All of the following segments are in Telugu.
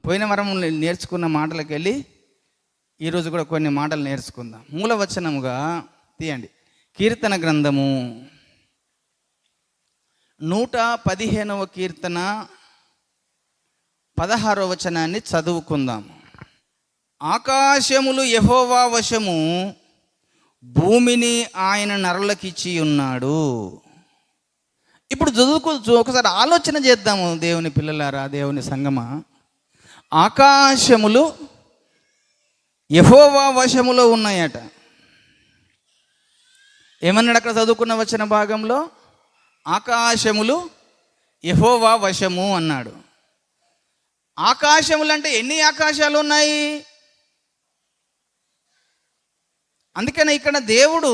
పోయిన వారం నేర్చుకున్న మాటలకు వెళ్ళి ఈరోజు కూడా కొన్ని మాటలు నేర్చుకుందాం. మూలవచనముగా తీయండి, కీర్తన గ్రంథము 115వ కీర్తన 16వ వచనాన్ని చదువుకుందాం. ఆకాశములు యెహోవా వశము, భూమిని ఆయన నరులకిచ్చి ఉన్నాడు. ఇప్పుడు ఒకసారి ఆలోచన చేద్దాము దేవుని పిల్లలారా, దేవుని సంగమా. ఆకాశములు యెహోవా వశములో ఉన్నాయట. ఏమన్నాడు అక్కడ చదువుకున్న వచన భాగంలో? ఆకాశములు యెహోవా వశము అన్నాడు. ఆకాశములు అంటే ఎన్ని ఆకాశాలు ఉన్నాయి? అందుకనే ఇక్కడ దేవుడు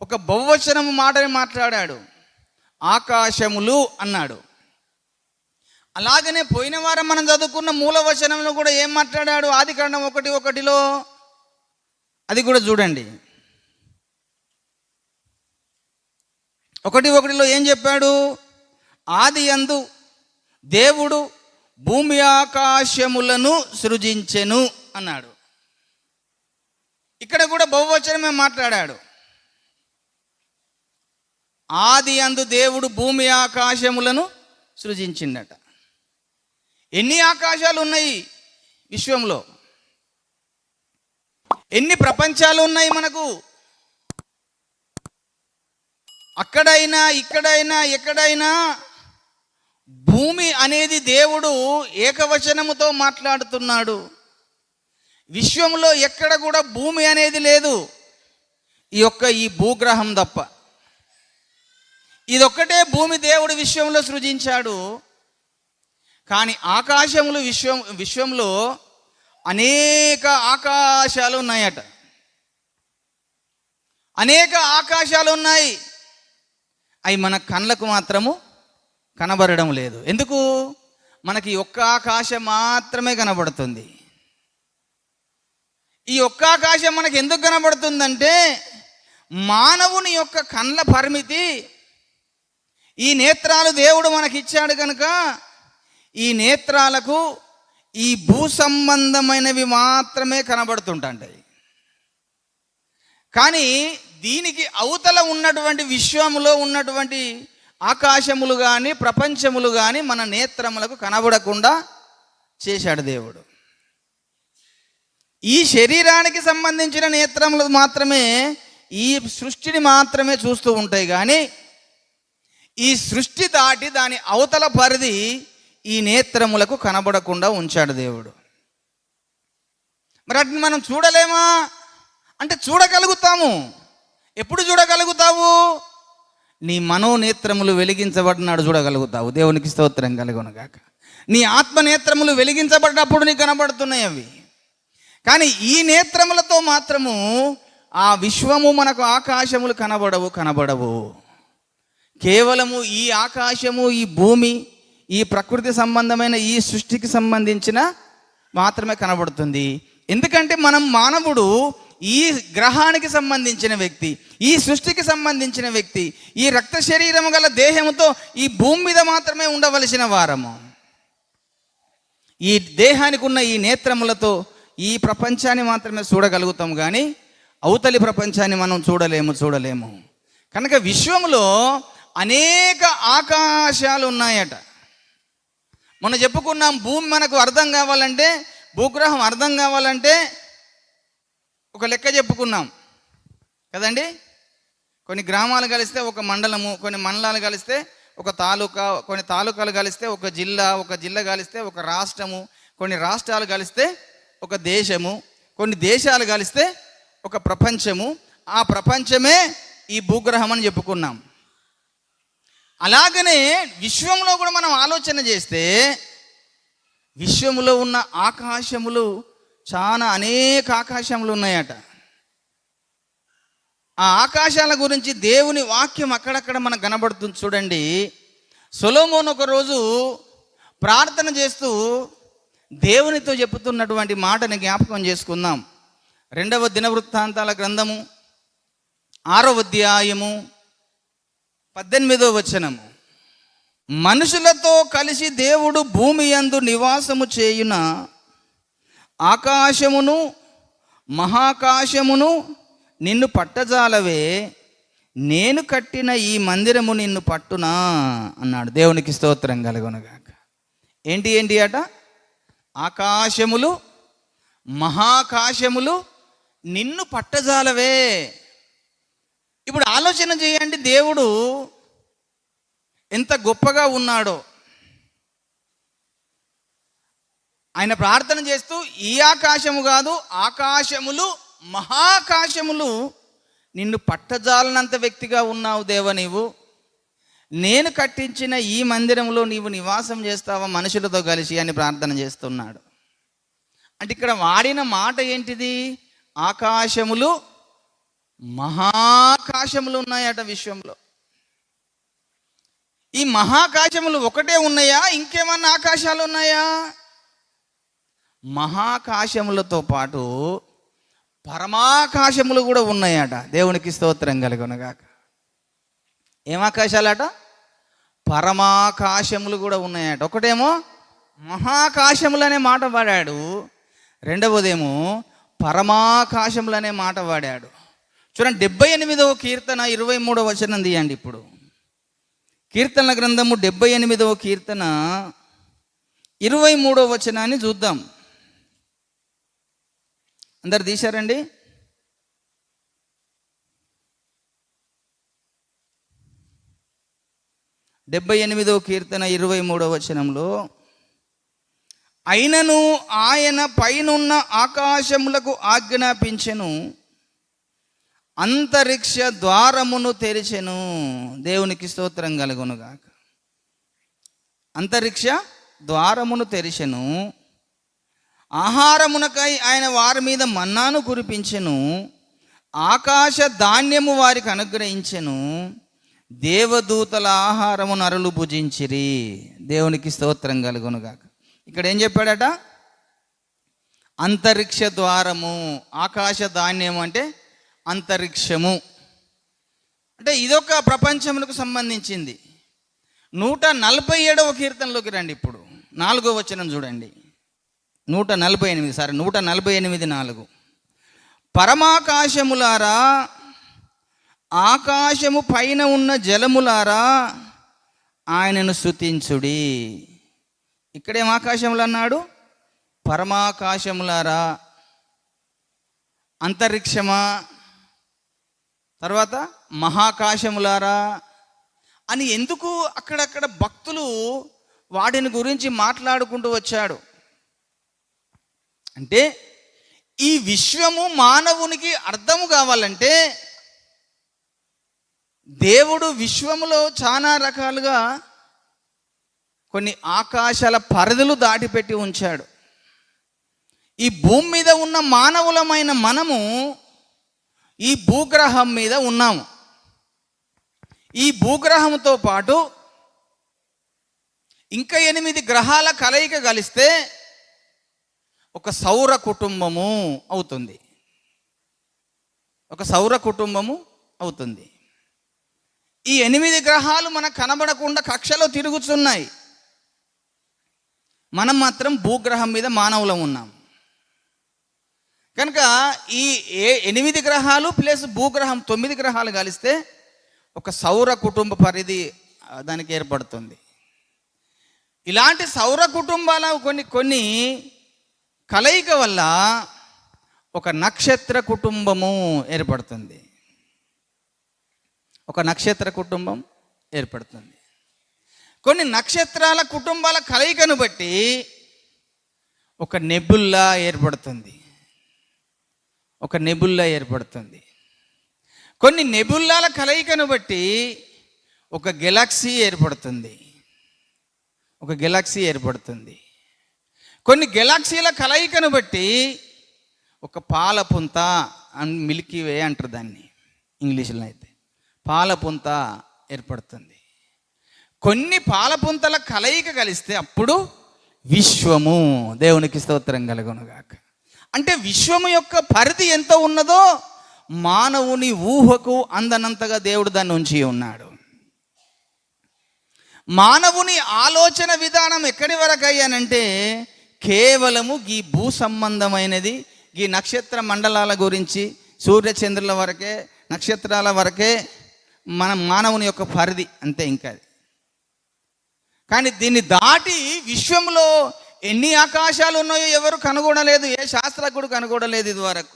ఒక బహువచనము మాటని మాట్లాడాడు, ఆకాశములు అన్నాడు. అలాగనే పోయిన వారం మనం చదువుకున్న మూలవచనంలో కూడా ఏం మాట్లాడాడు? ఆదికాండం 1:1 అది కూడా చూడండి. 1:1 ఏం చెప్పాడు? ఆదియందు దేవుడు భూమి ఆకాశములను సృజించెను అన్నాడు. ఇక్కడ కూడా బహువచనమే మాట్లాడాడు. ఆదియందు దేవుడు భూమి ఆకాశములను సృజించిండట. ఎన్ని ఆకాశాలు ఉన్నాయి విశ్వంలో? ఎన్ని ప్రపంచాలు ఉన్నాయి మనకు? అక్కడైనా ఇక్కడైనా ఎక్కడైనా భూమి అనేది దేవుడు ఏకవచనముతో మాట్లాడుతున్నాడు. విశ్వంలో ఎక్కడ కూడా భూమి అనేది లేదు, ఈ భూగ్రహం తప్ప. ఇదొక్కటే భూమి దేవుడు విశ్వంలో సృజించాడు. కానీ ఆకాశములు విశ్వంలో అనేక ఆకాశాలు ఉన్నాయట. అనేక ఆకాశాలు ఉన్నాయి. అవి మన కళ్ళకు మాత్రము కనబడడం లేదు. ఎందుకు? మనకి ఒక్క ఆకాశం మాత్రమే కనబడుతుంది. ఈ ఒక్క ఆకాశం మనకు ఎందుకు కనబడుతుందంటే, మానవుని యొక్క కళ్ళ పరిమితి. ఈ నేత్రాలు దేవుడు మనకి ఇచ్చాడు కనుక ఈ నేత్రాలకు ఈ భూ సంబంధమైనవి మాత్రమే కనబడుతుంటాయి. కానీ దీనికి అవతల ఉన్నటువంటి విశ్వములో ఉన్నటువంటి ఆకాశములు కానీ ప్రపంచములు కానీ మన నేత్రములకు కనబడకుండా చేశాడు దేవుడు. ఈ శరీరానికి సంబంధించిన నేత్రములు మాత్రమే ఈ సృష్టిని మాత్రమే చూస్తూ ఉంటాయి. కానీ ఈ సృష్టి దాటి దాని అవతల పరిధి ఈ నేత్రములకు కనబడకుండా ఉంచాడు దేవుడు. మరి వాటిని మనం చూడలేమా అంటే చూడగలుగుతాము. ఎప్పుడు చూడగలుగుతావు? నీ మనోనేత్రములు వెలిగించబడినాడు చూడగలుగుతావు. దేవునికి స్తోత్రం కలుగునుగాక. నీ ఆత్మనేత్రములు వెలిగించబడినప్పుడు నీకు కనబడుతున్నాయి అవి. కానీ ఈ నేత్రములతో మాత్రము ఆ విశ్వము మనకు ఆకాశములు కనబడవు. కేవలము ఈ ఆకాశము, ఈ భూమి, ఈ ప్రకృతి సంబంధమైన ఈ సృష్టికి సంబంధించిన మాత్రమే కనబడుతుంది. ఎందుకంటే మానవుడు ఈ గ్రహానికి సంబంధించిన వ్యక్తి, ఈ సృష్టికి సంబంధించిన వ్యక్తి, ఈ రక్త శరీరము గల దేహముతో ఈ భూమి మీద మాత్రమే ఉండవలసిన వారము. ఈ దేహానికి ఉన్న ఈ నేత్రములతో ఈ ప్రపంచాన్ని మాత్రమే చూడగలుగుతాం, కానీ అవతలి ప్రపంచాన్ని మనం చూడలేము. కనుక విశ్వంలో అనేక ఆకాశాలు ఉన్నాయట. మనం చెప్పుకున్నాం, భూమి మనకు అర్థం కావాలంటే, భూగ్రహం అర్థం కావాలంటే ఒక లెక్క చెప్పుకున్నాం కదండి. కొన్ని గ్రామాలు కలిస్తే ఒక మండలము, కొన్ని మండలాలు కలిస్తే ఒక తాలూకా, కొన్ని తాలూకాలు కలిస్తే ఒక జిల్లా కలిస్తే ఒక రాష్ట్రము, కొన్ని రాష్ట్రాలు కలిస్తే ఒక దేశము, కొన్ని దేశాలు కలిస్తే ఒక ప్రపంచము. ఆ ప్రపంచమే ఈ భూగ్రహం అని చెప్పుకున్నాం. అలాగనే విశ్వంలో కూడా మనం ఆలోచన చేస్తే విశ్వములో ఉన్న ఆకాశములు చాలా అనేక ఆకాశములు ఉన్నాయట. ఆ ఆకాశాల గురించి దేవుని వాక్యం అక్కడక్కడ మనకు కనబడుతుంది. చూడండి, సొలొమోను ఒకరోజు ప్రార్థన చేస్తూ దేవునితో చెప్పుతున్నటువంటి మాటని జ్ఞాపకం చేసుకుందాం. 2వ దినవృత్తాంతాల గ్రంథము 6వ అధ్యాయము 18వ వచనము. మనుషులతో కలిసి దేవుడు భూమి యందు నివాసము చేయున ఆకాశమును మహాకాశమును నిన్ను పట్టజాలవే, నేను కట్టిన ఈ మందిరము నిన్ను పట్టునా అన్నాడు. దేవునికి స్తోత్రం కలుగునుగాక. ఏంటి ఏంటి అట? ఆకాశములు మహాకాశములు నిన్ను పట్టజాలవే. ఇప్పుడు ఆలోచన చేయండి, దేవుడు ఎంత గొప్పగా ఉన్నాడో. ఆయన ప్రార్థన చేస్తూ ఈ ఆకాశము కాదు, ఆకాశములు మహాకాశములు నిన్ను పట్టజాలనంత వ్యక్తిగా ఉన్నావు దేవ నీవు. నేను కట్టించిన ఈ మందిరంలో నీవు నివాసం చేస్తావా మనుషులతో కలిసి అని ప్రార్థన చేస్తున్నాడు. అంటే ఇక్కడ వాడిన మాట ఏంటిది? ఆకాశములు మహాకాశములు ఉన్నాయట విశ్వంలో. ఈ మహాకాశములు ఒకటే ఉన్నాయా, ఇంకేమన్నా ఆకాశాలు ఉన్నాయా? మహాకాశములతో పాటు పరమాకాశములు కూడా ఉన్నాయట. దేవునికి స్తోత్రం కలుగునుగాక. ఏం ఆకాశాలట? పరమాకాశములు కూడా ఉన్నాయట. ఒకటేమో మహాకాశములు అనే మాట వాడాడు, రెండవదేమో పరమాకాశములు అనే మాట వాడాడు. చూడండి, 78వ కీర్తన 23వ వచనం తీయండి. ఇప్పుడు కీర్తనల గ్రంథము 78వ కీర్తన 23వ వచనాన్ని చూద్దాం. అందరు తీశారండి? 78వ కీర్తన 23వ వచనంలో, అయినను ఆయన పైనున్న ఆకాశములకు ఆజ్ఞాపించెను, అంతరిక్ష ద్వారమును తెరిచెను. దేవునికి స్తోత్రం కలుగునుగాక. అంతరిక్ష ద్వారమును తెరిచెను, ఆహారమునకై ఆయన వారి మీద మన్నాను కురిపించెను, ఆకాశ ధాన్యము వారికి అనుగ్రహించెను, దేవదూతల ఆహారము నరులు భుజించిరి. దేవునికి స్తోత్రం కలుగునుగాక. ఇక్కడ ఏం చెప్పాడట? అంతరిక్ష ద్వారము. ఆకాశ ధాన్యము అంటే అంతరిక్షము. అంటే ఇదొక ప్రపంచములకు సంబంధించింది. 147వ కీర్తనలోకి రండి. ఇప్పుడు 4వ వచనం చూడండి. 148 పరమాకాశములారా, ఆకాశము పైన ఉన్న జలములారా ఆయనను స్తుతించుడి. ఇక్కడేం ఆకాశములు అన్నాడు? పరమాకాశములారా, అంతరిక్షమా, తర్వాత మహాకాశములారా అని ఎందుకు అక్కడక్కడ భక్తులు వాటిని గురించి మాట్లాడుకుంటూ వచ్చాడు అంటే, ఈ విశ్వము మానవునికి అర్థము కావాలంటే దేవుడు విశ్వములో చాలా రకాలుగా కొన్ని ఆకాశాల పరిధులు దాటిపెట్టి ఉంచాడు. ఈ భూమి మీద ఉన్న మానవులమైన మనము ఈ భూగ్రహం మీద ఉన్నాము. ఈ భూగ్రహంతో పాటు ఇంకా 8 గ్రహాల కలయిక కలిస్తే ఒక సౌర కుటుంబము అవుతుంది. ఒక సౌర కుటుంబము అవుతుంది. ఈ 8 గ్రహాలు మనకు కనబడకుండా కక్షలో తిరుగుతున్నాయి. మనం మాత్రం భూగ్రహం మీద మానవులం ఉన్నాం. కనుక ఈ 8 గ్రహాలు ప్లస్ భూగ్రహం 9 గ్రహాలు కలిస్తే ఒక సౌర కుటుంబ పరిధి దానికి ఏర్పడుతుంది. ఇలాంటి సౌర కుటుంబాల కొన్ని కలయిక వల్ల ఒక నక్షత్ర కుటుంబము ఏర్పడుతుంది. ఒక నక్షత్ర కుటుంబం ఏర్పడుతుంది. కొన్ని నక్షత్రాల కుటుంబాల కలయికను బట్టి ఒక నెబుల్లా ఏర్పడుతుంది. ఒక నెబుల్లా ఏర్పడుతుంది. కొన్ని నెబుల్లాల కలయికను బట్టి ఒక గెలాక్సీ ఏర్పడుతుంది. ఒక గెలాక్సీ ఏర్పడుతుంది. కొన్ని గెలాక్సీల కలయికను బట్టి ఒక పాలపుంత అని, మిల్కీ వే అంటారు దాన్ని ఇంగ్లీష్లో అయితే, పాలపుంత ఏర్పడుతుంది. కొన్ని పాలపుంతల కలయిక కలిస్తే అప్పుడు విశ్వము. దేవునికి స్తోత్రం కలుగునుగాక. అంటే విశ్వము యొక్క పరిధి ఎంత ఉన్నదో మానవుని ఊహకు అందనంతగా దేవుడు దాన్ని ఉంచి ఉన్నాడు. మానవుని ఆలోచన విధానం ఎక్కడి వరకు అయ్యానంటే కేవలము ఈ భూ సంబంధమైనది, ఈ నక్షత్ర మండలాల గురించి, సూర్యచంద్రుల వరకే, నక్షత్రాల వరకే మానవుని యొక్క పరిధి అంతే. ఇంకా కానీ దీన్ని దాటి విశ్వంలో ఎన్ని ఆకాశాలు ఉన్నాయో ఎవరు కనుగొనలేదు, ఏ శాస్త్రజ్ఞుడు కనుగొనలేదు. ఇది వరకు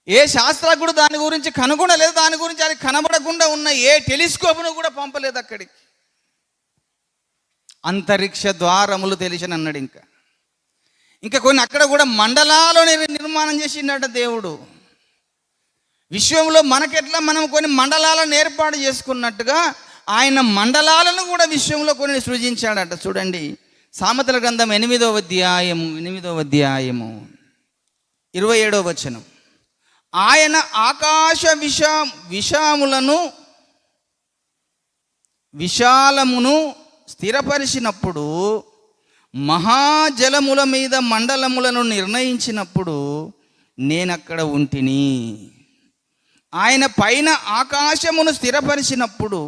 ఏ శాస్త్రజ్ఞుడు దాని గురించి కనుగొనలేదు. దాని గురించి అది కనబడకుండా ఉన్న ఏ టెలిస్కోప్ను కూడా పంపలేదు అక్కడికి. అంతరిక్ష ద్వారములు తెలిసిన అన్నాడు. ఇంకా కొన్ని అక్కడ కూడా మండలాలు నిర్మాణం చేసిండట దేవుడు. విశ్వంలో మనకెట్లా మనం కొన్ని మండలాలను ఏర్పాటు చేసుకున్నట్టుగా ఆయన మండలాలను కూడా విశ్వంలో కొన్ని సృజించాడట. చూడండి, సామెతల గ్రంథం 8వ అధ్యాయము 27వ వచనం. ఆయన ఆకాశ విశాలమును స్థిరపరిచినప్పుడు, మహాజలముల మీద మండలములను నిర్ణయించినప్పుడు నేనక్కడ ఉంటిని. ఆయన పైన ఆకాశమును స్థిరపరిచినప్పుడు,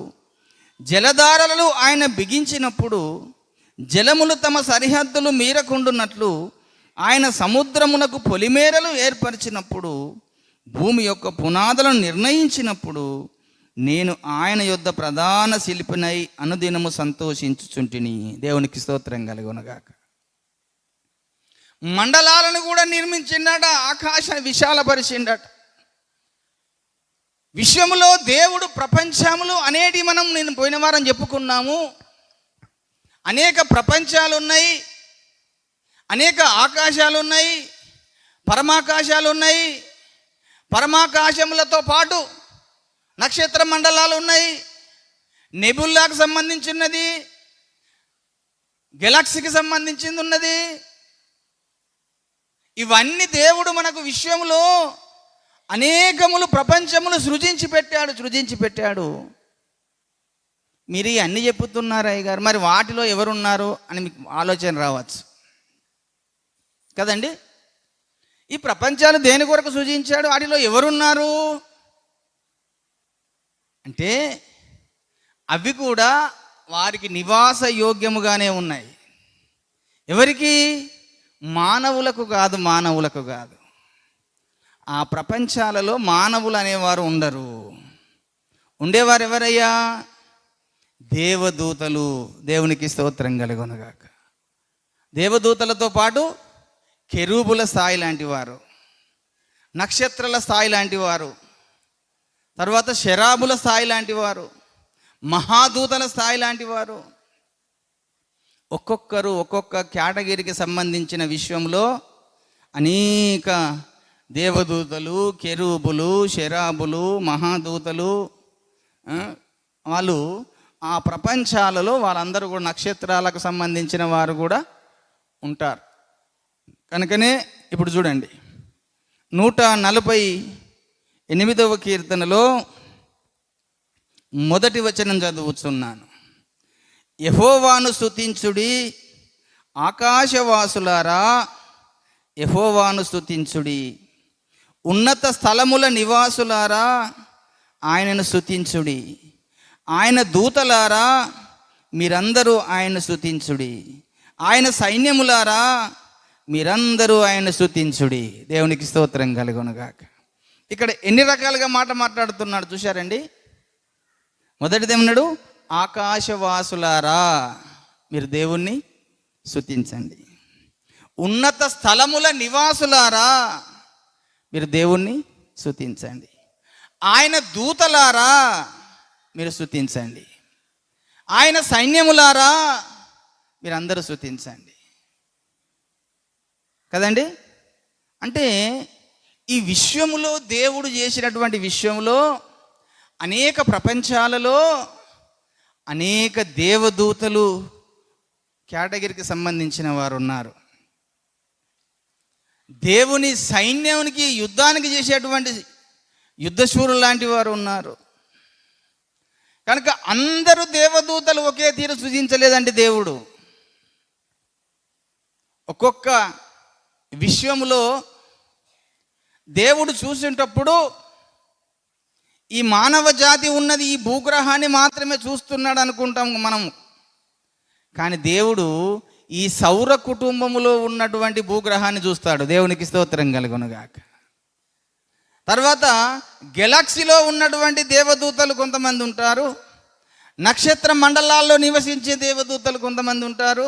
జలధారలను ఆయన బిగించినప్పుడు, జలములు తమ సరిహద్దులు మీరకుండున్నట్లు ఆయన సముద్రమునకు పొలిమేరలు ఏర్పరిచినప్పుడు, భూమి యొక్క పునాదులను నిర్ణయించినప్పుడు నేను ఆయన యొద్ద ప్రధాన శిల్పినై అనుదినము సంతోషించుచుంటిని. దేవునికి స్తోత్రం కలుగునుగాక. మండలాలను కూడా నిర్మించిండట, ఆకాశ విశాలపరిచిండట. విశ్వములో దేవుడు ప్రపంచములు అనేటి నేను పోయిన వారం చెప్పుకున్నాము. అనేక ప్రపంచాలు ఉన్నాయి, అనేక ఆకాశాలు ఉన్నాయి, పరమాకాశాలు ఉన్నాయి. పరమాకాశములతో పాటు నక్షత్ర మండలాలు ఉన్నాయి, నెబుల్లాకు సంబంధించినది, గెలాక్సీకి సంబంధించింది ఉన్నది. ఇవన్నీ దేవుడు మనకు విశ్వములో అనేకములు ప్రపంచములు సృజించి పెట్టాడు. మీరు అన్ని చెప్పుతున్నారు అయ్య గారు, మరి వాటిలో ఎవరున్నారు అని మీకు ఆలోచన రావచ్చు కదండి. ఈ ప్రపంచాలు దేని కొరకు సృజించాడు, వాటిలో ఎవరున్నారు అంటే అవి కూడా వారికి నివాస యోగ్యముగానే ఉన్నాయి. ఎవరికి? మానవులకు కాదు. ఆ ప్రపంచాలలో మానవులు అనేవారు ఉండరు. ఉండేవారు ఎవరయ్యా? దేవదూతలు. దేవునికి స్తోత్రం కలుగునుగాక. దేవదూతలతో పాటు కెరూబుల స్థాయి లాంటి వారు, నక్షత్రాల స్థాయి లాంటి వారు, తర్వాత శరాబుల స్థాయి లాంటి వారు, మహాదూతల స్థాయి లాంటి వారు, ఒక్కొక్కరు ఒక్కొక్క కేటగిరీకి సంబంధించిన విశ్వంలో అనేక దేవదూతలు, కెరూబులు, శరాబులు, మహాదూతలు, వాళ్ళు ఆ ప్రపంచాలలో వాళ్ళందరూ కూడా నక్షత్రాలకు సంబంధించిన వారు కూడా ఉంటారు. కనుకనే ఇప్పుడు చూడండి, 148వ కీర్తనలో మొదటి వచనం చదువుతున్నాను. యెహోవాను స్తుతించుడి, ఆకాశవాసులారా యెహోవాను స్తుతించుడి, ఉన్నత స్థలముల నివాసులారా ఆయనను స్తుతించుడి, ఆయన దూతలారా మీరందరూ ఆయనను స్తుతించుడి, ఆయన సైన్యములారా మీరందరూ ఆయన స్తుతించుడి. దేవునికి స్తోత్రం కలుగునుగాక. ఇక్కడ ఎన్ని రకాలుగా మాట్లాడుతున్నాడు చూశారండి. మొదటిదేమన్నాడు? ఆకాశవాసులారా మీరు దేవుణ్ణి స్తుతించండి. ఉన్నత స్థలముల నివాసులారా మీరు దేవుణ్ణి స్తుతించండి. ఆయన దూతలారా మీరు స్తుతించండి, ఆయన సైన్యములారా మీరందరూ స్తుతించండి కదండి. అంటే ఈ విశ్వములో దేవుడు చేసినటువంటి విశ్వములో అనేక ప్రపంచాలలో అనేక దేవదూతలు కేటగిరీకి సంబంధించిన వారు ఉన్నారు. దేవుని సైన్యానికి యుద్ధానికి చేసేటువంటి యుద్ధశూరులు లాంటి వారు ఉన్నారు. కనుక అందరూ దేవదూతలు ఒకే తీరు సృజించలేదండి దేవుడు. ఒక్కొక్క విశ్వములో దేవుడు చూసేటప్పుడు ఈ మానవ జాతి ఉన్నది ఈ భూగ్రహాన్ని మాత్రమే చూస్తున్నాడు అనుకుంటాం మనం. కానీ దేవుడు ఈ సౌర కుటుంబములో ఉన్నటువంటి భూగ్రహాన్ని చూస్తాడు. దేవునికి స్తోత్రం కలుగునుగాక. తర్వాత గెలాక్సీలో ఉన్నటువంటి దేవదూతలు కొంతమంది ఉంటారు. నక్షత్ర మండలాల్లో నివసించే దేవదూతలు కొంతమంది ఉంటారు.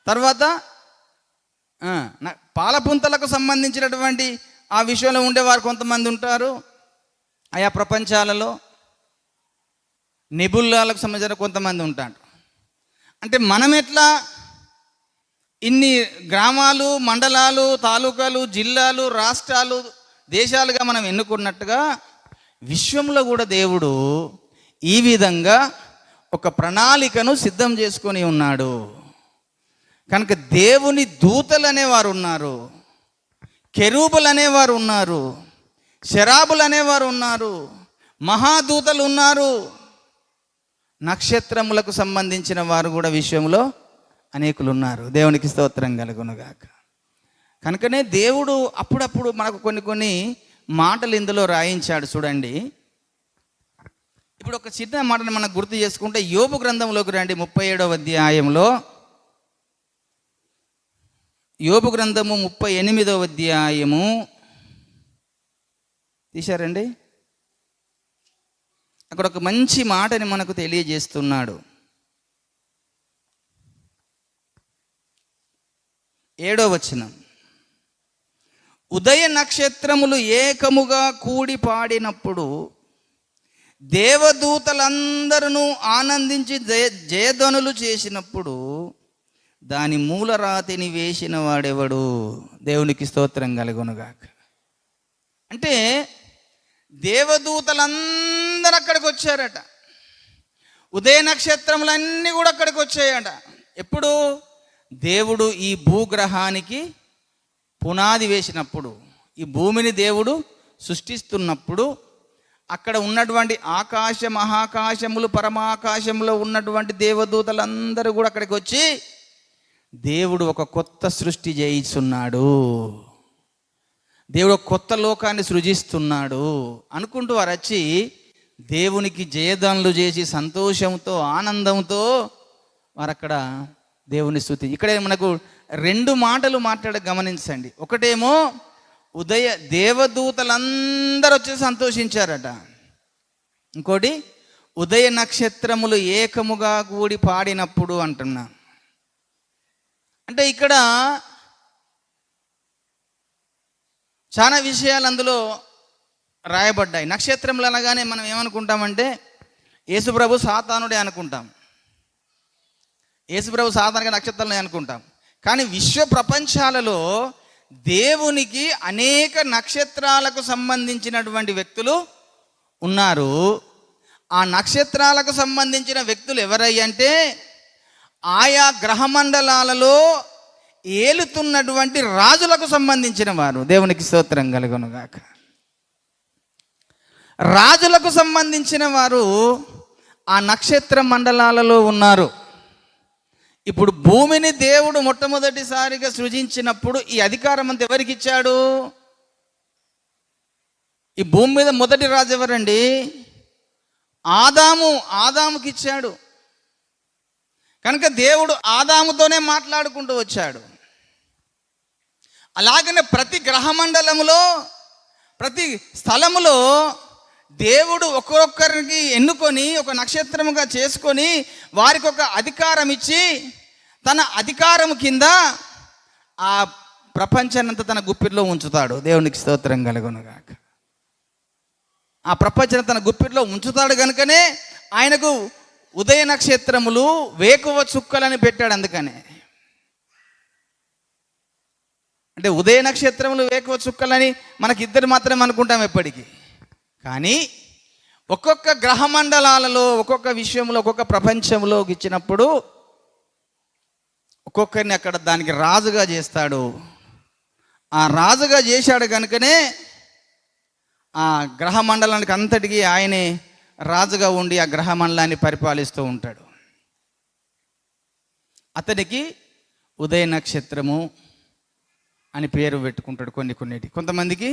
తర్వాత పాలపుంతలకు సంబంధించినటువంటి ఆ విషయంలో ఉండేవారు కొంతమంది ఉంటారు. ఆయా ప్రపంచాలలో నెబుల్లాలకు సంబంధించిన కొంతమంది ఉంటారు. అంటే మనం ఎట్లా ఇన్ని గ్రామాలు, మండలాలు, తాలూకాలు, జిల్లాలు, రాష్ట్రాలు, దేశాలుగా మనం ఎన్నుకున్నట్టుగా విశ్వంలో కూడా దేవుడు ఈ విధంగా ఒక ప్రణాళికను సిద్ధం చేసుకొని ఉన్నాడు. కనుక దేవుని దూతలు అనేవారు ఉన్నారు, కెరూబులు అనేవారు ఉన్నారు, శరాబులు అనేవారు ఉన్నారు, మహాదూతలు ఉన్నారు, నక్షత్రములకు సంబంధించిన వారు కూడా విశ్వంలో అనేకులు ఉన్నారు. దేవునికి స్తోత్రం కలుగునుగాక. కనుకనే దేవుడు అప్పుడప్పుడు మనకు కొన్ని మాటలు ఇందులో రాయించాడు. చూడండి, ఇప్పుడు ఒక చిన్న మాటను మనకు గుర్తు చేసుకుంటే యోబు గ్రంథంలోకి రండి. 37వ అధ్యాయంలో, యోబు గ్రంథము 38వ అధ్యాయము తీశారండి. అక్కడ ఒక మంచి మాటని మనకు తెలియజేస్తున్నాడు. 7వ వచనం, ఉదయ నక్షత్రములు ఏకముగా కూడి పాడినప్పుడు దేవదూతలందరూ ఆనందించి జయధ్వనులు చేసినప్పుడు దాని మూలరాతిని వేసిన వాడెవడు? దేవునికి స్తోత్రం కలుగునుగాక. అంటే దేవదూతలందరూ అక్కడికి వచ్చారట. ఉదయ నక్షత్రములన్నీ కూడా అక్కడికి వచ్చాయట. ఎప్పుడు? దేవుడు ఈ భూగ్రహానికి పునాది వేసినప్పుడు, ఈ భూమిని దేవుడు సృష్టిస్తున్నప్పుడు అక్కడ ఉన్నటువంటి ఆకాశ మహాకాశములు, పరమాకాశంలో ఉన్నటువంటి దేవదూతలందరూ కూడా అక్కడికి వచ్చి దేవుడు ఒక కొత్త సృష్టి చేయిస్తున్నాడు, దేవుడు ఒక కొత్త లోకాన్ని సృజిస్తున్నాడు అనుకుంటూ వారు వచ్చి దేవునికి జయదానులు చేసి సంతోషంతో, ఆనందంతో వారు అక్కడ దేవుని స్తుతి. ఇక్కడే మనకు 2 మాటలు గమనించండి. ఒకటేమో దేవదూతలందరూ వచ్చి సంతోషించారట. ఇంకోటి ఉదయ నక్షత్రములు ఏకముగా కూడి పాడినప్పుడు అంటున్నా. అంటే ఇక్కడ చాలా విషయాలు అందులో రాయబడ్డాయి. నక్షత్రములు అనగానే మనం ఏమనుకుంటామంటే యేసుప్రభు సాతానుడే అనుకుంటాం. యేసుప్రభు సాధారణంగా నక్షత్రాలని అనుకుంటాం. కానీ విశ్వ ప్రపంచాలలో దేవునికి అనేక నక్షత్రాలకు సంబంధించినటువంటి వ్యక్తులు ఉన్నారు. ఆ నక్షత్రాలకు సంబంధించిన వ్యక్తులు ఎవరయ్యంటే ఆయా గ్రహమండలాలలో ఏలుతున్నటువంటి రాజులకు సంబంధించిన వారు. దేవునికి స్తోత్రం కలుగునుగాక. రాజులకు సంబంధించిన వారు ఆ నక్షత్ర మండలాలలో ఉన్నారు. ఇప్పుడు భూమిని దేవుడు మొట్టమొదటిసారిగా సృజించినప్పుడు ఈ అధికారం అంతా ఎవరికి ఇచ్చాడు? ఈ భూమి మీద మొదటి రాజు ఎవరండి? ఆదాముకి ఇచ్చాడు. కనుక దేవుడు ఆదాముతోనే మాట్లాడుకుంటూ వచ్చాడు. అలాగనే ప్రతి గ్రహమండలములో, ప్రతి స్థలములో దేవుడు ఒక్కొక్కరికి ఎన్నుకొని ఒక నక్షత్రముగా చేసుకొని వారికి ఒక అధికారం ఇచ్చి తన అధికారం కింద ఆ ప్రపంచాన్నంతా తన గుప్పిట్లో ఉంచుతాడు. దేవునికి స్తోత్రం కలుగునుగాక. ఆ ప్రపంచాన్ని తన గుప్పిట్లో ఉంచుతాడు. కనుకనే ఆయనకు ఉదయ నక్షత్రములు, వేకువ చుక్కలని పెట్టాడు. అందుకనే అంటే ఉదయ నక్షత్రములు, వేకువ చుక్కలని మనకిద్దరు మాత్రమే అనుకుంటాం ఎప్పటికీ. కానీ ఒక్కొక్క గ్రహమండలాలలో, ఒక్కొక్క విషయంలో, ఒక్కొక్క ప్రపంచంలో ఇచ్చినప్పుడు ఒక్కొక్కరిని అక్కడ దానికి రాజుగా చేస్తాడు. ఆ రాజుగా చేశాడు కనుకనే ఆ గ్రహమండలానికి అంతటికీ ఆయనే రాజుగా ఉండి ఆ గ్రహమండలాన్ని పరిపాలిస్తూ ఉంటాడు. అతనికి ఉదయ నక్షత్రము అని పేరు పెట్టుకుంటాడు. కొన్నిటికి, కొంతమందికి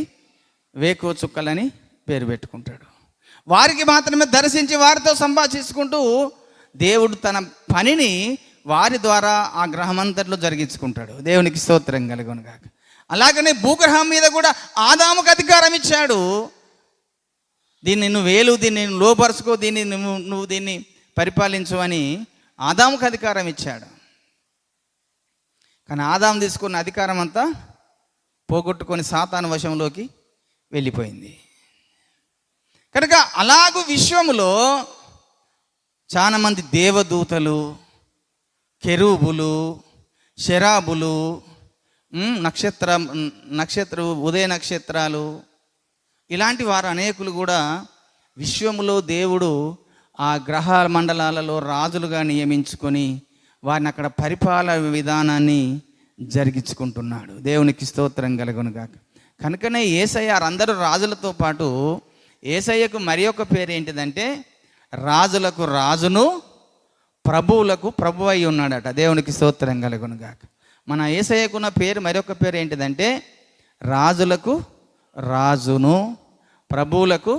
వేకువ చుక్కలని పేరు పెట్టుకుంటాడు. వారికి మాత్రమే దర్శించి వారితో సంభాషించుకుంటూ దేవుడు తన పనిని వారి ద్వారా ఆ గ్రహమంతట్లో జరిగించుకుంటాడు. దేవునికి స్తోత్రం కలుగును గాక. అలాగనే భూగ్రహం మీద కూడా ఆదాముకు అధికారం ఇచ్చాడు. దీన్ని నువ్వు వేలు, దీన్ని నువ్వు లోపరుచుకో, దీన్ని నువ్వు దీన్ని పరిపాలించు అని ఆదాముకు అధికారం ఇచ్చాడు. కానీ ఆదాము తీసుకున్న అధికారం అంతా పోగొట్టుకొని సాతాను వశంలోకి వెళ్ళిపోయింది. కనుక అలాగూ విశ్వములో చాలామంది దేవదూతలు, కెరూబులు, శరాబులు, ఉదయ నక్షత్రాలు, ఇలాంటి వారు అనేకులు కూడా విశ్వములో దేవుడు ఆ గ్రహ మండలాలలో రాజులుగా నియమించుకొని వారిని అక్కడ పరిపాలన విధానాన్ని జరిగించుకుంటున్నాడు. దేవునికి స్తోత్రం కలుగును గాక. కనుకనే యేసయ్య అందరూ రాజులతో పాటు యేసయ్యకు మరి ఒక పేరు ఏంటిదంటే రాజులకు రాజును ప్రభువులకు ప్రభు అయి ఉన్నాడట. దేవునికి స్తోత్రం కలుగును గాక. మన యేసయ్యకున్న పేరు మరొక పేరు ఏంటిదంటే రాజులకు రాజును ప్రభువులకు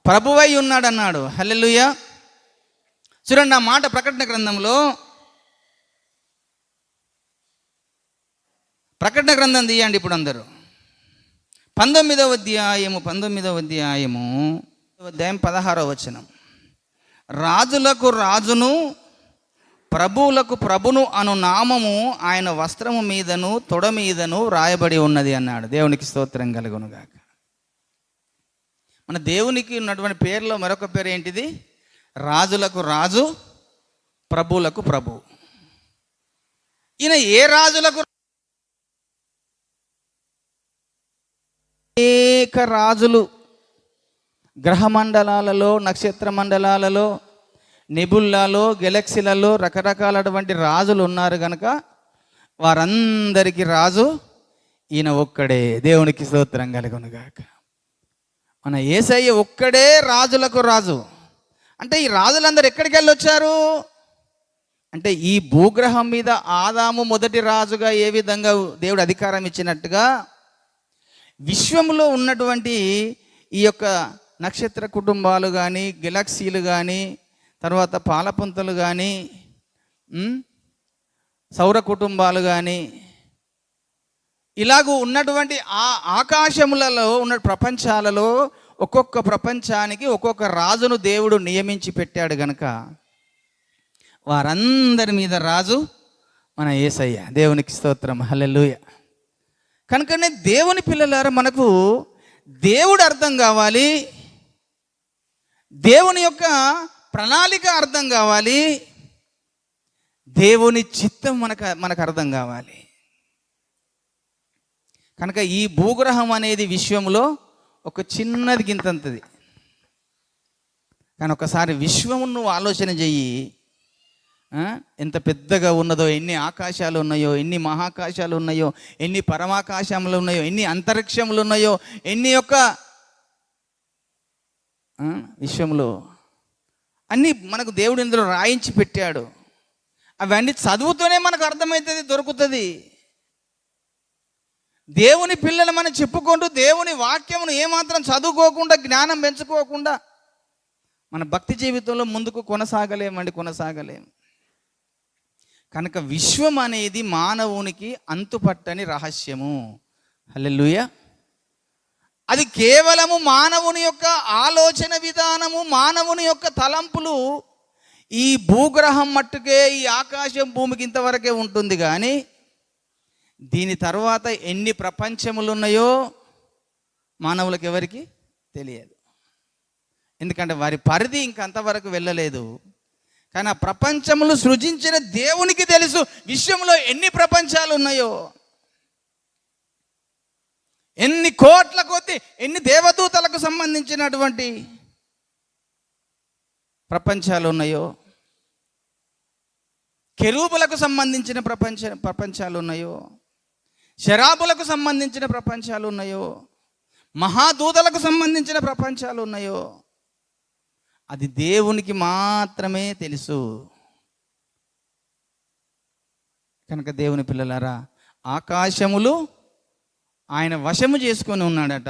ప్రభువై ఉన్నాడన్నాడు. హల్లెలూయా. చూడండి ఆ మాట ప్రకటన గ్రంథంలో, ప్రకటన గ్రంథం తీయండి ఇప్పుడు అందరూ. 19వ అధ్యాయము 16వ వచనం. రాజులకు రాజును ప్రభువులకు ప్రభును అను నామము ఆయన వస్త్రము మీదను తొడ మీదను రాయబడి ఉన్నది అన్నాడు. దేవునికి స్తోత్రం కలుగును గాక. మన దేవునికి ఉన్నటువంటి పేర్లో మరొక పేరు ఏంటిది? రాజులకు రాజు, ప్రభువులకు ప్రభు. ఈయన ఏ రాజులకు? అనేక రాజులు గ్రహమండలాలలో, నక్షత్ర మండలాలలో, నెబుల్లాలో, గెలక్సీలలో రకరకాలటువంటి రాజులు ఉన్నారు కనుక వారందరికీ రాజు ఈయన ఒక్కడే. దేవునికి స్తోత్రం కలుగును గాక. మన యేసయ్య ఒక్కడే రాజులకు రాజు. అంటే ఈ రాజులందరూ ఎక్కడికి వెళ్ళి వచ్చారు అంటే ఈ భూగ్రహం మీద ఆదాము మొదటి రాజుగా ఏ విధంగా దేవుడు అధికారం ఇచ్చినట్టుగా విశ్వంలో ఉన్నటువంటి ఈ యొక్క నక్షత్ర కుటుంబాలు కానీ, గెలాక్సీలు కానీ, తర్వాత పాలపుంతలు కానీ, సౌర కుటుంబాలు కానీ, ఇలాగూ ఉన్నటువంటి ఆ ఆకాశములలో ఉన్న ప్రపంచాలలో ఒక్కొక్క ప్రపంచానికి ఒక్కొక్క రాజును దేవుడు నియమించి పెట్టాడు గనుక వారందరి మీద రాజు మన యేసయ్య. దేవునికి స్తోత్రం. హల్లెలూయా. కనుకనే దేవుని పిల్లలారా, మనకు దేవుడు అర్థం కావాలి, దేవుని యొక్క ప్రణాళిక అర్థం కావాలి, దేవుని చిత్తం మనకు అర్థం కావాలి. కనుక ఈ భూగ్రహం అనేది విశ్వంలో ఒక చిన్నది గింతంతది. కానీ ఒకసారి విశ్వము నువ్వు ఆలోచన చెయ్యి, ఎంత పెద్దగా ఉన్నదో, ఎన్ని ఆకాశాలు ఉన్నాయో, ఎన్ని మహాకాశాలు ఉన్నాయో, ఎన్ని పరమాకాశములు ఉన్నాయో, ఎన్ని అంతరిక్షములు ఉన్నాయో, ఎన్ని యొక్క విశ్వంలో అన్నీ మనకు దేవుడు ఇందులో రాయించి పెట్టాడు. అవన్నీ చదువుతూనే మనకు అర్థమవుతుంది, దొరుకుతుంది. దేవుని పిల్లలు మనం చెప్పుకుంటూ దేవుని వాక్యమును ఏమాత్రం చదువుకోకుండా, జ్ఞానం పెంచుకోకుండా మన భక్తి జీవితంలో ముందుకు కొనసాగలేం. కనుక విశ్వం అనేది మానవునికి అంతుపట్టని రహస్యము. హల్లెలూయా. అది కేవలము మానవుని యొక్క ఆలోచన విధానము, మానవుని యొక్క తలంపులు ఈ భూగ్రహం మట్టుకే, ఈ ఆకాశం భూమికి ఇంతవరకే ఉంటుంది. కానీ దీని తర్వాత ఎన్ని ప్రపంచములు ఉన్నాయో మానవులకు ఎవరికి తెలియదు. ఎందుకంటే వారి పరిధి ఇంకంతవరకు వెళ్ళలేదు. కానీ ఆ ప్రపంచములు సృజించిన దేవునికి తెలుసు విశ్వంలో ఎన్ని ప్రపంచాలు ఉన్నాయో, ఎన్ని కోట్ల కొద్ది, ఎన్ని దేవదూతలకు సంబంధించినటువంటి ప్రపంచాలు ఉన్నాయో, కెరూబులకు సంబంధించిన ప్రపంచాలు ఉన్నాయో, శరాబులకు సంబంధించిన ప్రపంచాలు ఉన్నాయో, మహాదూతలకు సంబంధించిన ప్రపంచాలు ఉన్నాయో, అది దేవునికి మాత్రమే తెలుసు. కనుక దేవుని పిల్లలారా, ఆకాశములు ఆయన వశము చేసుకొని ఉన్నాడట,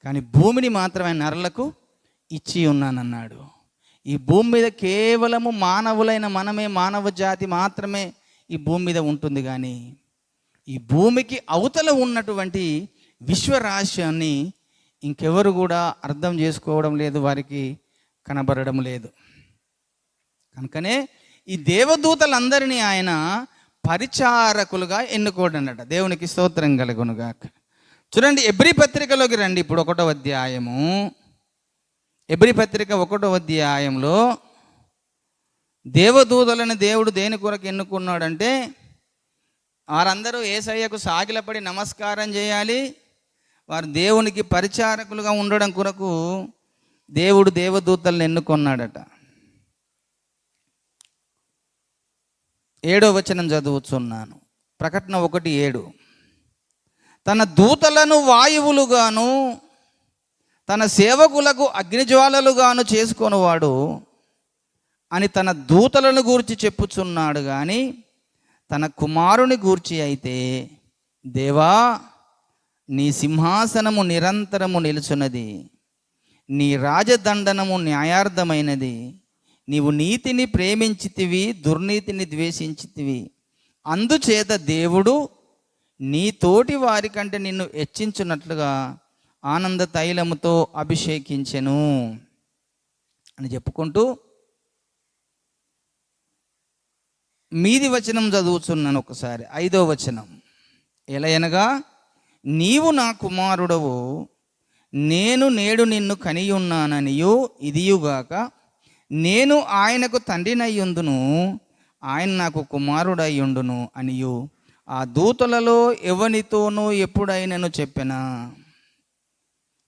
కానీ భూమిని మాత్రం ఆయన నరులకు ఇచ్చి ఉన్నానన్నాడు. ఈ భూమి మీద కేవలము మానవులైన మనమే, మానవ జాతి మాత్రమే ఈ భూమి మీద ఉంటుంది. కానీ ఈ భూమికి అవతల ఉన్నటువంటి విశ్వరాశ్యాన్ని ఇంకెవరు కూడా అర్థం చేసుకోవడం లేదు, వారికి కనబడడం లేదు. కనుకనే ఈ దేవదూతలందరినీ ఆయన పరిచారకులుగా ఎన్నుకోడనట. దేవునికి స్తోత్రం కలుగునుగాక. చూడండి, ఎబ్రీ పత్రికలోకి రండి. ఇప్పుడు 1వ అధ్యాయము, ఎబ్రీ పత్రిక 1వ అధ్యాయంలో దేవదూతలను దేవుడు దేని కొరకు ఎన్నుకున్నాడంటే, వారందరూ యేసయ్యకు సాగిలపడి నమస్కారం చేయాలి, వారు దేవునికి పరిచారకులుగా ఉండడం కొరకు దేవుడు దేవదూతలను ఎన్నుకున్నాడట. 7వ వచనం చదువుతున్నాను, ప్రకటన 1:7. తన దూతలను వాయువులుగాను తన సేవకులకు అగ్నిజ్వాలలుగాను చేసుకొనివాడు అని తన దూతలను గూర్చి చెప్పుచున్నాడు. కానీ తన కుమారుని గూర్చి అయితే, దేవా, నీ సింహాసనము నిరంతరము నిలుచున్నది, నీ రాజదండనము న్యాయార్థమైనది, నీవు నీతిని ప్రేమించితివి, దుర్నీతిని ద్వేషించితివి, అందుచేత దేవుడు నీ తోటి వారి కంటే నిన్ను హెచ్చించున్నట్లుగా ఆనంద తైలముతో అభిషేకించెను అని చెప్పుకుంటూ మీది వచనం చదువుతున్నాను ఒకసారి. 5వ వచనం, ఎలయనగా నీవు నా కుమారుడవు, నేను నేడు నిన్ను కనియున్నాననియు, ఇదియుగాక నేను ఆయనకు తండ్రినయ్యుందును, ఆయన నాకు కుమారుడయ్యుండును అనియు ఆ దూతలలో ఎవనితోనూ ఎప్పుడైనను చెప్పెనా.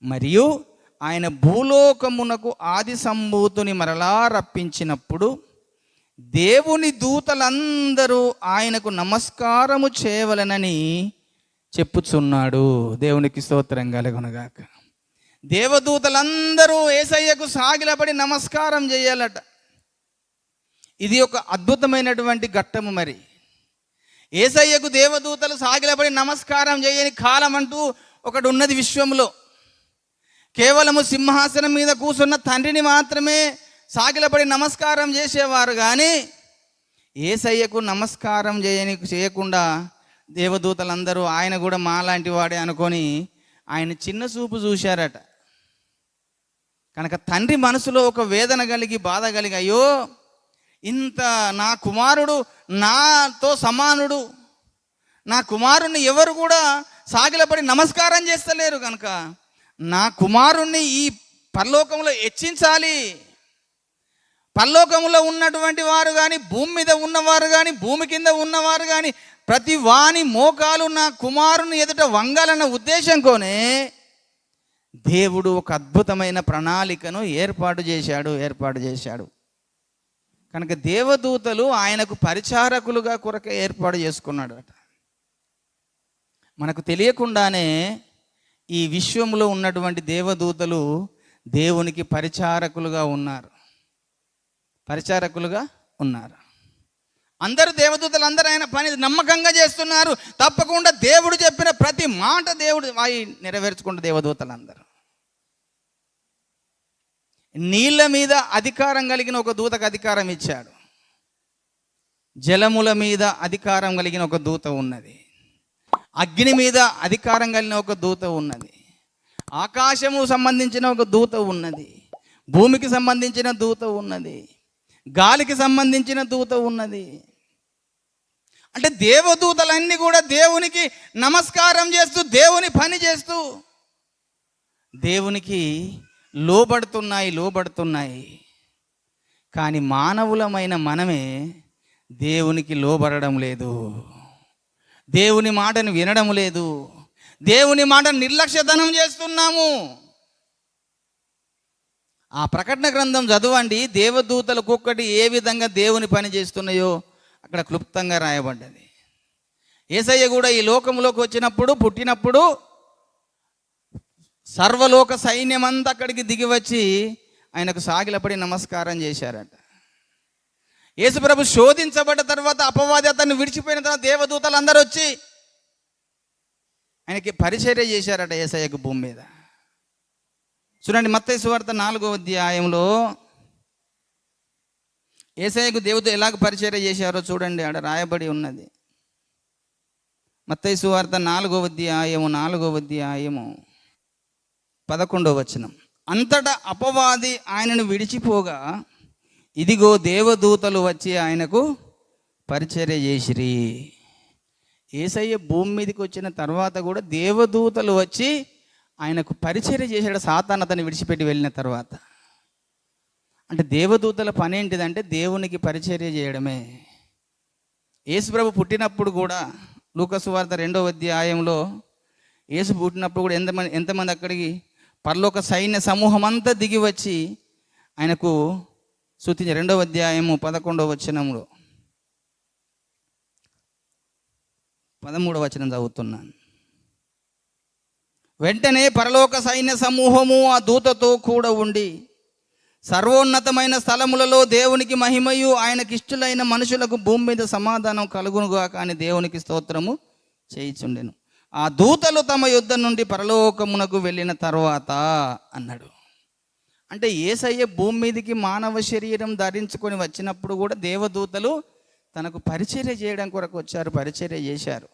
మరియు ఆయన భూలోకమునకు ఆది సంభూతుని మరలా రప్పించినప్పుడు దేవుని దూతలందరూ ఆయనకు నమస్కారము చేయవలెనని చెప్పుచున్నాడు. దేవునికి స్తోత్రం కలుగునుగాక. దేవదూతలందరూ యేసయ్యకు సాగిలపడి నమస్కారం చేయాలట. ఇది ఒక అద్భుతమైనటువంటి ఘట్టము. మరి యేసయ్యకు దేవదూతలు సాగిలపడి నమస్కారం చేయని కాలం అంటూ ఒకటి ఉన్నది విశ్వంలో. కేవలము సింహాసనం మీద కూర్చున్న తండ్రిని మాత్రమే సాగిలపడి నమస్కారం చేసేవారు. కానీ యేసయ్యకు నమస్కారం చేయకుండా దేవదూతలందరూ ఆయన కూడా మాలాంటి వాడే అనుకొని ఆయన చిన్న చూపు చూశారట. కనుక తండ్రి మనసులో ఒక వేదన కలిగి, బాధ కలిగి, అయ్యో, ఇంత నా కుమారుడు నాతో సమానుడు, నా కుమారుణ్ణి ఎవరు కూడా సాగిలపడి నమస్కారం చేస్తలేరు, కనుక నా కుమారుణ్ణి ఈ పరలోకంలో హెచ్చించాలి. పరలోకంలో ఉన్నటువంటి వారు కానీ, భూమి మీద ఉన్నవారు కానీ, భూమి కింద ఉన్నవారు కానీ, ప్రతి వాని మోకాలు నా కుమారుని ఎదుట వంగాలన్న ఉద్దేశంతోనే దేవుడు ఒక అద్భుతమైన ప్రణాళికను ఏర్పాటు చేశాడు. కనుక దేవదూతలు ఆయనకు పరిచారకులుగా కొరకే ఏర్పాటు చేసుకున్నాడు అట. మనకు తెలియకుండానే ఈ విశ్వంలో ఉన్నటువంటి దేవదూతలు దేవునికి పరిచారకులుగా ఉన్నారు. అందరు దేవదూతలు అందరూ ఆయన పని నమ్మకంగా చేస్తున్నారు. తప్పకుండా దేవుడు చెప్పిన ప్రతి మాట దేవుడు నెరవేర్చుకుంటూ దేవదూతలందరూ. నీళ్ళ మీద అధికారం కలిగిన ఒక దూతకు అధికారం ఇచ్చాడు. జలముల మీద అధికారం కలిగిన ఒక దూత ఉన్నది. అగ్ని మీద అధికారం కలిగిన ఒక దూత ఉన్నది. ఆకాశము సంబంధించిన ఒక దూత ఉన్నది. భూమికి సంబంధించిన దూత ఉన్నది. గాలికి సంబంధించిన దూత ఉన్నది. అంటే దేవదూతలన్నీ కూడా దేవునికి నమస్కారం చేస్తూ, దేవుని పని చేస్తూ, దేవునికి లోబడుతున్నాయి. కానీ మానవులమైన మనమే దేవునికి లోబడడం లేదు, దేవుని మాటను వినడం లేదు, దేవుని మాటను నిర్లక్ష్యతనం చేస్తున్నాము. ఆ ప్రకటన గ్రంథం చదవండి, దేవదూతలు ఒక్కొక్కటి ఏ విధంగా దేవుని పని చేస్తున్నాయో అక్కడ క్లుప్తంగా రాయబడ్డది. యేసయ్య కూడా ఈ లోకంలోకి పుట్టినప్పుడు సర్వలోక సైన్యమంతా అక్కడికి దిగి వచ్చి ఆయనకు సాగిలపడి నమస్కారం చేశారట. యేసుప్రభు శోధించబడ్డ తర్వాత, అపవాది అతన్ని విడిచిపోయిన తర్వాత దేవదూతలు అందరూ వచ్చి ఆయనకి పరిచర్య చేశారట యేసయ్యకు భూమి మీద. చూడండి, మత్తయి సువార్త 4వ అధ్యాయంలో యేసయ్యకు దేవుడు ఎలాగ పరిచర్య చేశారో చూడండి, ఆడ రాయబడి ఉన్నది. మత్తయి సువార్త 4వ అధ్యాయము 11వ వచనం. అంతటా అపవాది ఆయనను విడిచిపోగా, ఇదిగో దేవదూతలు వచ్చి ఆయనకు పరిచర్య చేసిరి. యేసయ్య భూమి మీదకి వచ్చిన తర్వాత కూడా దేవదూతలు వచ్చి ఆయనకు పరిచర్య చేశాడు, సాతాను అతన్ని విడిచిపెట్టి వెళ్ళిన తర్వాత. అంటే దేవదూతల పని ఏంటిదంటే దేవునికి పరిచర్య చేయడమే. యేసుప్రభు పుట్టినప్పుడు కూడా లూకా సువార్త 2వ అధ్యాయంలో యేసు పుట్టినప్పుడు కూడా ఎంతమంది అక్కడికి పరలోక సైన్య సమూహం అంతా దిగి వచ్చి ఆయనకు స్తుతించి 2వ అధ్యాయము 11వ వచనంలో 13వ వచనం చదువుతున్నాను. వెంటనే పరలోక సైన్య సమూహము ఆ దూతతో కూడా ఉండి సర్వోన్నతమైన స్థలములలో దేవునికి మహిమయు ఆయనకిష్టులైన మనుషులకు భూమి మీద సమాధానం కలుగునుగాక అని దేవునికి స్తోత్రము చేయిచుండెను. ఆ దూతలు తమ యుద్ధ నుండి పరలోకమునకు వెళ్ళిన తర్వాత అన్నాడు. అంటే యేసయ్య భూమి మీదకి మానవ శరీరం ధరించుకొని వచ్చినప్పుడు కూడా దేవదూతలు తనకు పరిచర్య చేయడం కొరకు వచ్చారు, పరిచర్య చేశారు.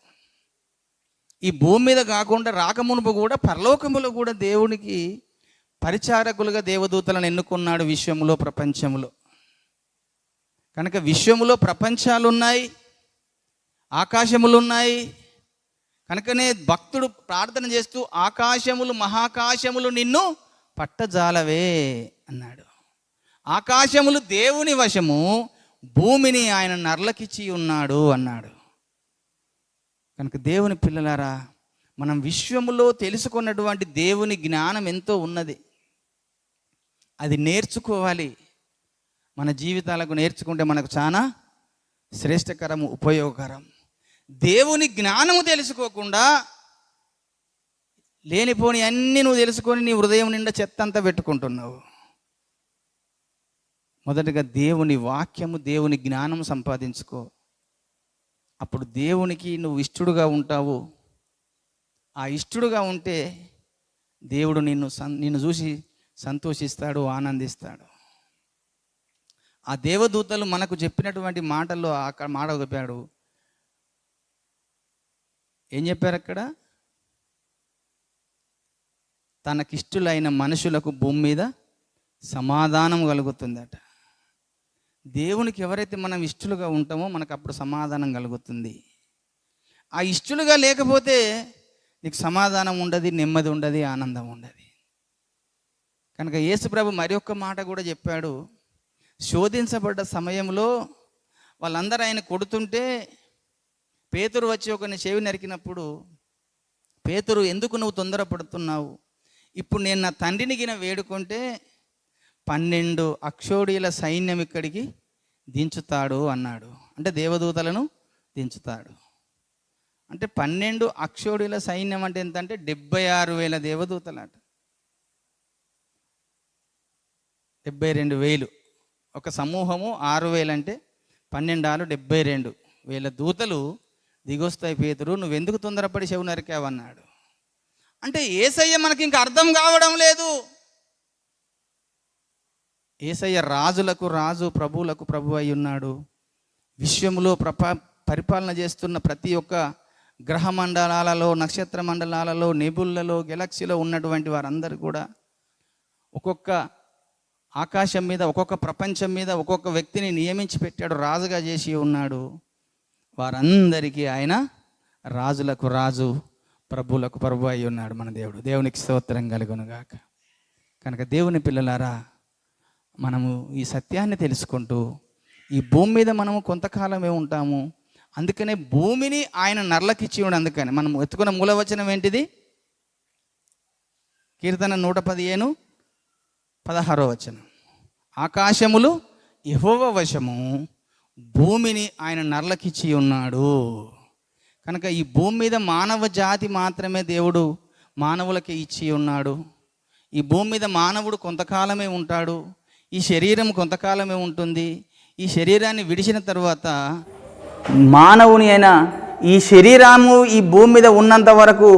ఈ భూమి మీద కాకుండా రాకమునుపు కూడా పరలోకములో కూడా దేవునికి పరిచారకులుగా దేవదూతలను ఎన్నుకున్నాడు విశ్వములో, ప్రపంచములో. కనుక విశ్వములో ప్రపంచాలు ఉన్నాయి, ఆకాశములు ఉన్నాయి. కనుకనే భక్తుడు ప్రార్థన చేస్తూ ఆకాశములు మహాకాశములు నిన్ను పట్టజాలవే అన్నాడు. ఆకాశములు దేవుని వశము, భూమిని ఆయన నర్లకిచ్చి ఉన్నాడు అన్నాడు. కనుక దేవుని పిల్లలారా, మనం విశ్వములో తెలుసుకున్నటువంటి దేవుని జ్ఞానం ఎంతో ఉన్నది. అది నేర్చుకోవాలి. మన జీవితాలకు నేర్చుకుంటే మనకు చాలా శ్రేష్టకరం, ఉపయోగకరం. దేవుని జ్ఞానము తెలుసుకోకుండా లేనిపోని అన్నీ నువ్వు తెలుసుకొని నీ హృదయం నిండా చెత్త అంతా పెట్టుకుంటున్నావు. మొదటగా దేవుని వాక్యము, దేవుని జ్ఞానం సంపాదించుకో. అప్పుడు దేవునికి నువ్వు ఇష్టడుగా ఉంటావు. ఆ ఇష్టడుగా ఉంటే దేవుడు నిన్ను చూసి సంతోషిస్తాడు, ఆనందిస్తాడు. ఆ దేవదూతలు మనకు చెప్పినటువంటి మాటల్లో అక్కడ మాట చెప్పాడు. ఏం చెప్పారు అక్కడ? తనకిష్టులైన మనుషులకు భూమి మీద సమాధానం కలుగుతుందట. దేవునికి ఎవరైతే మనం ఇష్టలుగా ఉంటామో మనకు అప్పుడు సమాధానం కలుగుతుంది. ఆ ఇష్టలుగా లేకపోతే నీకు సమాధానం ఉండదు, నెమ్మది ఉండదు, ఆనందం ఉండదు. కనుక యేసుప్రభు మరి ఒక్క మాట కూడా చెప్పాడు. శోధించబడ్డ సమయంలో వాళ్ళందరూ ఆయన కొడుతుంటే పేతురు వచ్చి ఒకరిని చెవి నరికినప్పుడు, పేతురు ఎందుకు నువ్వు తొందరపడుతున్నావు? ఇప్పుడు నేను నా తండ్రిని గిన వేడుకుంటే 12 అక్షోడీల సైన్యం ఇక్కడికి దించుతాడు అన్నాడు. అంటే దేవదూతలను దించుతాడు. అంటే 12 అక్షోడీల సైన్యం అంటే ఎంత అంటే 76,000 దేవదూతలట. 72,000. ఒక సమూహము 6,000 అంటే 12 72,000 దూతలు దిగొస్తాయి. పేతురు నువ్వెందుకు తొందరపడి చెవు నరికావన్నాడు. అంటే యేసయ్య మనకి ఇంకా అర్థం కావడం లేదు. యేసయ్య రాజులకు రాజు, ప్రభువులకు ప్రభు అయి ఉన్నాడు. విశ్వములో పరిపాలన చేస్తున్న ప్రతి ఒక్క గ్రహ మండలాలలో, నక్షత్ర మండలాలలో, నెబుల్లలో, గెలాక్సీలో ఉన్నటువంటి వారందరూ కూడా ఒక్కొక్క ఆకాశం మీద, ఒక్కొక్క ప్రపంచం మీద ఒక్కొక్క వ్యక్తిని నియమించి పెట్టాడు, రాజుగా చేసి ఉన్నాడు. వారందరికీ ఆయన రాజులకు రాజు, ప్రభువులకు ప్రభు అయి ఉన్నాడు మన దేవుడు. దేవునికి స్తోత్రం కలుగునుగాక. కనుక దేవుని పిల్లలారా, మనము ఈ సత్యాన్ని తెలుసుకుంటూ ఈ భూమి మీద మనము కొంతకాలమే ఉంటాము. అందుకనే భూమిని ఆయన నర్లకిచ్చి ఉన్నాడు. అందుకని మనం ఎత్తుకున్న మూలవచనం ఏంటిది? కీర్తన 115:16 వచనం. ఆకాశములు యెహోవా వశము, భూమిని ఆయన నర్లకిచ్చి ఉన్నాడు. కనుక ఈ భూమి మీద మానవ జాతి మాత్రమే దేవుడు మానవులకి ఇచ్చి ఉన్నాడు. ఈ భూమి మీద మానవుడు కొంతకాలమే ఉంటాడు. ఈ శరీరం కొంతకాలమే ఉంటుంది. ఈ శరీరాన్ని విడిచిన తర్వాత మానవుని అయినా ఈ శరీరము ఈ భూమి మీద ఉన్నంత వరకు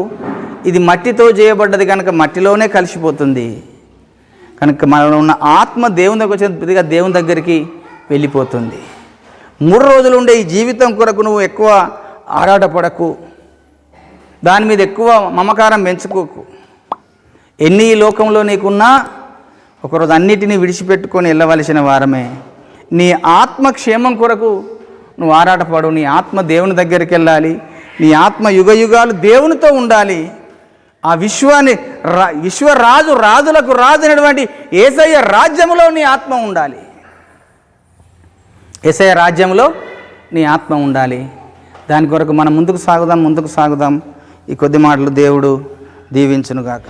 ఇది మట్టితో చేయబడ్డది కనుక మట్టిలోనే కలిసిపోతుంది. కనుక మనలో ఉన్న ఆత్మ దేవుని దగ్గర వచ్చిన దేవుని దగ్గరికి వెళ్ళిపోతుంది. 3 రోజులు ఉండే ఈ జీవితం కొరకు నువ్వు ఎక్కువ ఆరాటపడకు, దాని మీద ఎక్కువ మమకారం పెంచుకోకు. ఎన్ని ఈ లోకంలో నీకున్నా ఒకరోజు అన్నిటినీ విడిచిపెట్టుకొని వెళ్ళవలసిన వారమే. నీ ఆత్మక్షేమం కొరకు నువ్వు ఆరాటపడు. నీ ఆత్మ దేవుని దగ్గరికి వెళ్ళాలి. నీ ఆత్మ యుగయుగాలు దేవునితో ఉండాలి. ఆ విశ్వరాజు రాజులకు రాజు అయినటువంటి యేసయ్య రాజ్యంలో నీ ఆత్మ ఉండాలి. యేసయ్య రాజ్యంలో నీ ఆత్మ ఉండాలి. దాని కొరకు మనం ముందుకు సాగుదాం. ఈ కొద్ది మాటలు దేవుడు దీవించునుగాక.